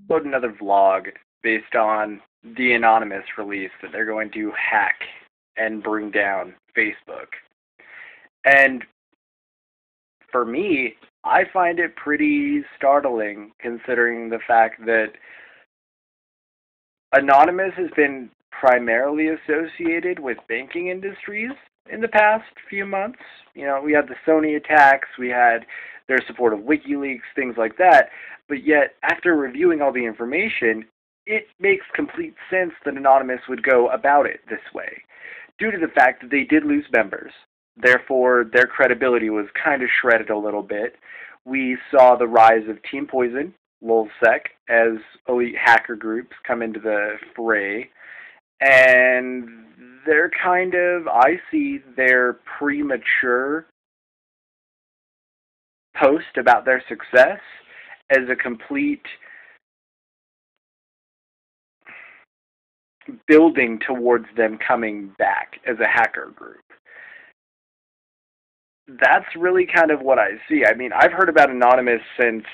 upload another vlog based on the Anonymous release that they're going to hack and bring down Facebook. And for me, I find it pretty startling considering the fact that Anonymous has been primarily associated with banking industries in the past few months. You know, we had the Sony attacks, we had their support of WikiLeaks, things like that. But yet, after reviewing all the information, it makes complete sense that Anonymous would go about it this way, due to the fact that they did lose members. Therefore, their credibility was kind of shredded a little bit. We saw the rise of Team Poison, LulzSec, as elite hacker groups come into the fray. And they're kind of, I see their premature post about their success as a complete building towards them coming back as a hacker group. That's really kind of what I see. I mean, I've heard about Anonymous since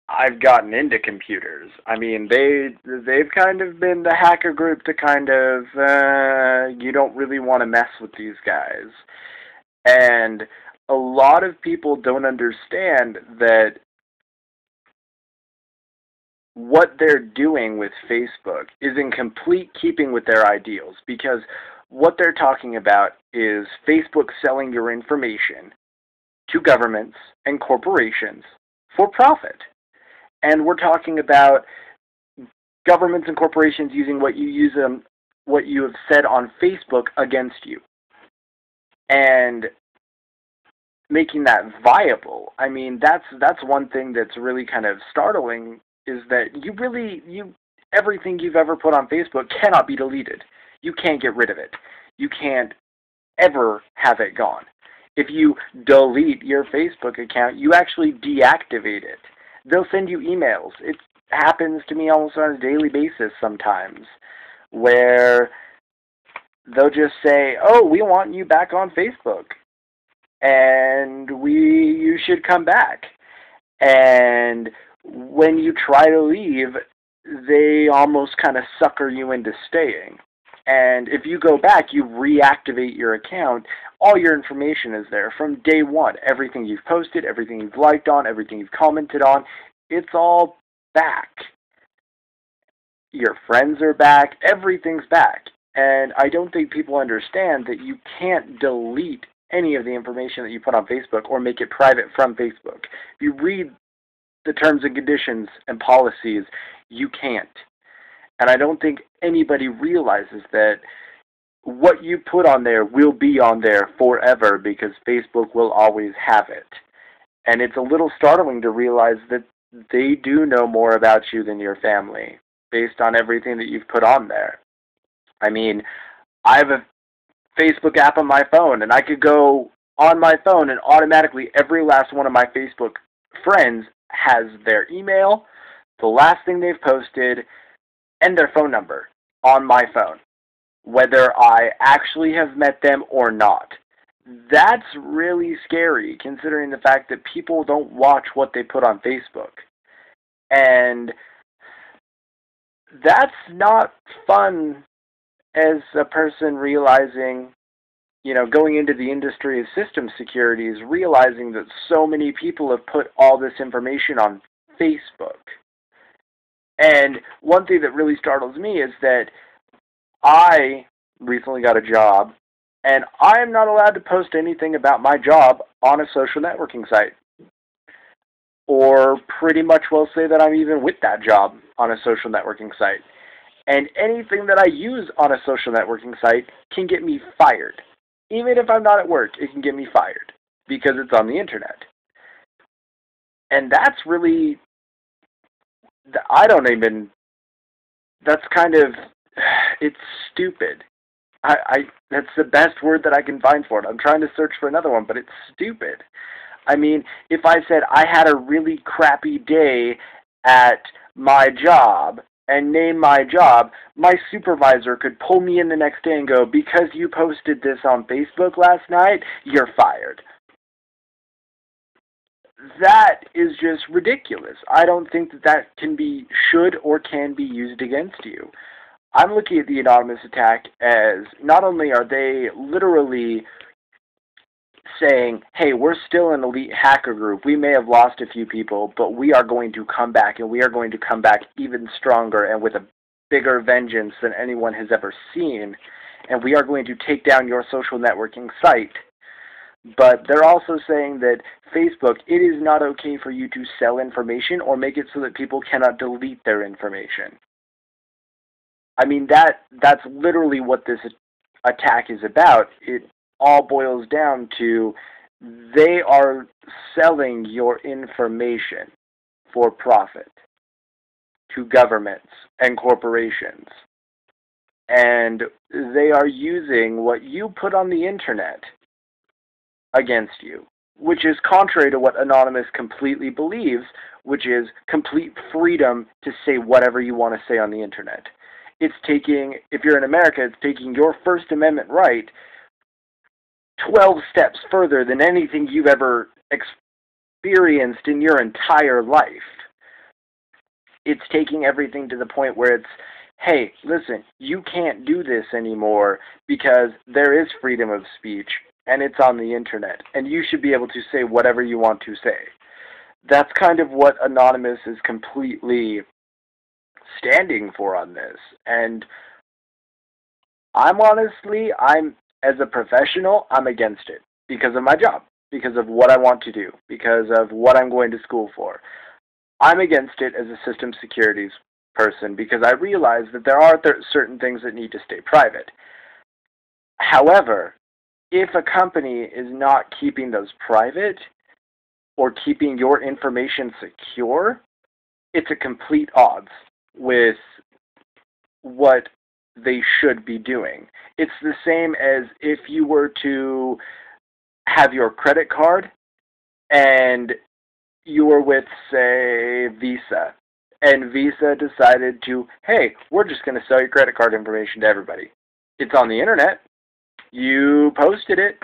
I've gotten into computers. I mean, they've kind of been the hacker group to kind of, you don't really want to mess with these guys. And a lot of people don't understand that what they're doing with Facebook is in complete keeping with their ideals, because what they're talking about is Facebook selling your information to governments and corporations for profit. And we're talking about governments and corporations using what you have said on Facebook against you, and making that viable. I mean, that's one thing that's really kind of startling, is that everything you've ever put on Facebook cannot be deleted. You can't get rid of it. You can't ever have it gone. If you delete your Facebook account, you actually deactivate it. They'll send you emails. It happens to me almost on a daily basis sometimes, where they'll just say, oh, we want you back on Facebook, and you should come back. And when you try to leave, they almost kind of sucker you into staying. And if you go back, you reactivate your account, all your information is there from day one. Everything you've posted, everything you've liked on, everything you've commented on, it's all back. Your friends are back, everything's back. And I don't think people understand that you can't delete any of the information that you put on Facebook or make it private from Facebook. If you read the terms and conditions and policies, you can't. And I don't think anybody realizes that what you put on there will be on there forever, because Facebook will always have it. And it's a little startling to realize that they do know more about you than your family, based on everything that you've put on there. I mean, I have a Facebook app on my phone, and I could go on my phone and automatically every last one of my Facebook friends has their email, the last thing they've posted, and their phone number on my phone, whether I actually have met them or not. That's really scary, considering the fact that people don't watch what they put on Facebook. And that's not fun as a person realizing, going into the industry of system security, is realizing that so many people have put all this information on Facebook. And one thing that really startles me is that I recently got a job, and I am not allowed to post anything about my job on a social networking site. Or pretty much will say that I'm even with that job on a social networking site. And anything that I use on a social networking site can get me fired. Even if I'm not at work, it can get me fired, because it's on the internet. And that's really, that's kind of, it's stupid. That's the best word that I can find for it. I'm trying to search for another one, but it's stupid. I mean, if I said I had a really crappy day at my job and name my job, my supervisor could pull me in the next day and go, because you posted this on Facebook last night, you're fired. that is just ridiculous. I don't think that that should or can be used against you. I'm looking at the anonymous attack as not only are they literally saying, hey, we're still an elite hacker group. We may have lost a few people, but we are going to come back, and we are going to come back even stronger and with a bigger vengeance than anyone has ever seen, and we are going to take down your social networking site. But they're also saying that Facebook, it is not okay for you to sell information or make it so that people cannot delete their information. I mean, that's literally what this attack is about. It all boils down to they are selling your information for profit to governments and corporations. And they are using what you put on the internet against you, which is contrary to what Anonymous completely believes, which is complete freedom to say whatever you want to say on the internet. It's taking, if you're in America, it's taking your First Amendment right 12 steps further than anything you've ever experienced in your entire life. It's taking everything to the point where it's, hey, listen, you can't do this anymore because there is freedom of speech and it's on the internet and you should be able to say whatever you want to say. That's kind of what Anonymous is completely standing for on this. And as a professional, I'm against it because of my job, because of what I want to do, because of what I'm going to school for. I'm against it as a system securities person because I realize that there are certain things that need to stay private. However, if a company is not keeping those private or keeping your information secure, it's a complete odds with what they should be doing. It's the same as if you were to have your credit card and you were with, say, Visa, and Visa decided to, hey, we're just going to sell your credit card information to everybody. It's on the internet. You posted it.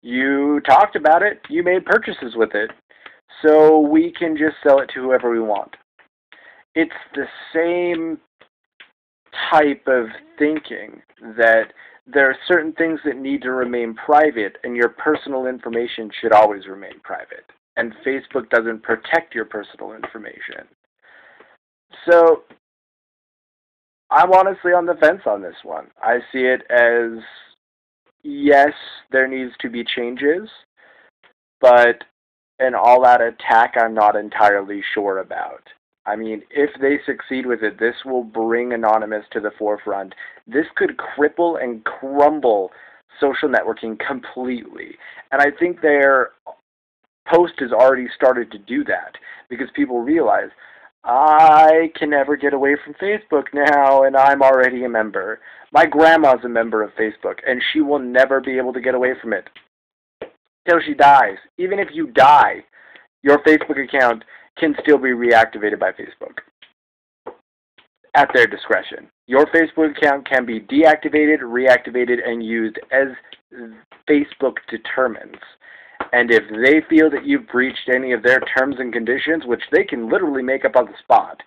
You talked about it. You made purchases with it. So we can just sell it to whoever we want. It's the same type of thinking that there are certain things that need to remain private, and your personal information should always remain private. And Facebook doesn't protect your personal information. So I'm honestly on the fence on this one. I see it as, yes, there needs to be changes, but an all-out attack I'm not entirely sure about. I mean, if they succeed with it, this will bring Anonymous to the forefront. This could cripple and crumble social networking completely. And I think their post has already started to do that because people realize, I can never get away from Facebook now, and I'm already a member. My grandma's a member of Facebook, and she will never be able to get away from it till she dies. Even if you die, your Facebook account can still be reactivated by Facebook at their discretion. Your Facebook account can be deactivated, reactivated, and used as Facebook determines. And if they feel that you've breached any of their terms and conditions, which they can literally make up on the spot,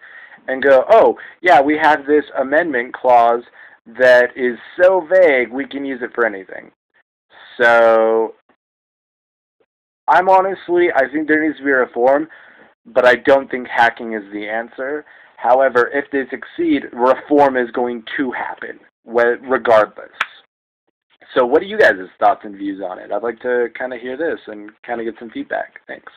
and go, oh, yeah, we have this amendment clause that is so vague, we can use it for anything. So, I think there needs to be a reform, but I don't think hacking is the answer. However, if they succeed, reform is going to happen, regardless. So what are you guys' thoughts and views on it? I'd like to kind of hear this and kind of get some feedback. Thanks.